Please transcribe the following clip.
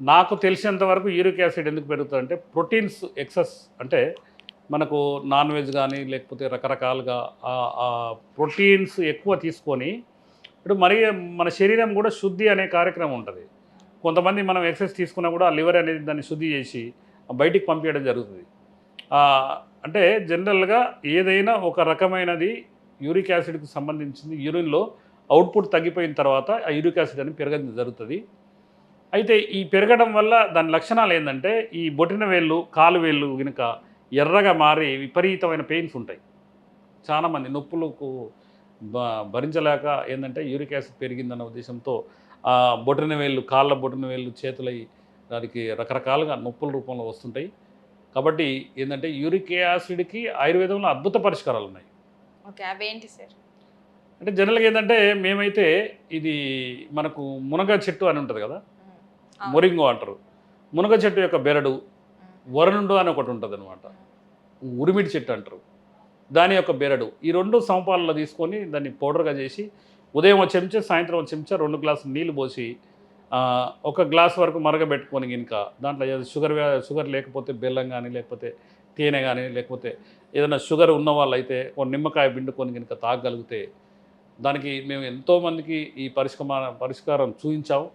నాకు తెలిసినంత వరకు యూరిక్ యాసిడ్ ఎందుకు పెరుగుతుందంటే ప్రోటీన్స్ ఎక్సెస్ అంటే మనకు నాన్ వెజ్ కానీ లేకపోతే రకరకాలుగా ఆ ప్రోటీన్స్ ఎక్కువ తీసుకొని ఇప్పుడు మరి మన శరీరం కూడా శుద్ధి అనే కార్యక్రమం ఉంటుంది. కొంతమంది మనం ఎక్సెస్ తీసుకున్నా కూడా లివర్ అనేది దాన్ని శుద్ధి చేసి బయటికి పంపించడం జరుగుతుంది. అంటే జనరల్గా ఏదైనా ఒక రకమైనది యూరిక్ యాసిడ్కి సంబంధించింది యూరిన్లో అవుట్పుట్ తగ్గిపోయిన తర్వాత ఆ యూరిక్ యాసిడ్ అని పెరగడం జరుగుతుంది. అయితే ఈ పెరగడం వల్ల దాని లక్షణాలు ఏంటంటే ఈ బొటిన వేళ్ళు కాలు వేళ్ళు కనుక ఎర్రగా మారి విపరీతమైన పెయిన్స్ ఉంటాయి. చాలామంది నొప్పులకు భరించలేక ఏంటంటే యూరిక్ యాసిడ్ పెరిగిందన్న ఉద్దేశంతో బొటిన వేళ్ళు కాళ్ళ బొటిన వేళ్ళు చేతులై దానికి రకరకాలుగా నొప్పుల రూపంలో వస్తుంటాయి. కాబట్టి ఏంటంటే యూరిక్ యాసిడ్కి ఆయుర్వేదంలో అద్భుత పరిష్కారాలు ఉన్నాయి. ఓకే, అవేంటి సార్? అంటే జనరల్గా ఏంటంటే మేమైతే ఇది మనకు మునగ చెట్టు అని ఉంటుంది కదా, మొరింగో అంటారు. మునగ చెట్టు యొక్క బెరడు, వరుణుడు అని ఒకటి ఉంటుంది అనమాట, ఉరిమిడి చెట్టు అంటారు, దాని యొక్క బెరడు, ఈ రెండు సమపాలలో తీసుకొని దాన్ని పౌడర్గా చేసి ఉదయం ఒక చెంచా సాయంత్రం ఒక చెంచా 2 గ్లాసులు నీళ్ళు పోసి ఒక గ్లాస్ వరకు మరగబెట్టుకొని ఇంకా దాంట్లో షుగర్ లేకపోతే బెల్లం కానీ లేకపోతే తేనె కానీ లేకపోతే ఏదైనా షుగర్ ఉన్న వాళ్ళైతే ఒక నిమ్మకాయ పిండుకొని కనుక తాగగలిగితే దానికి మేము ఎంతోమందికి ఈ పరిష్కారం చూపించాము.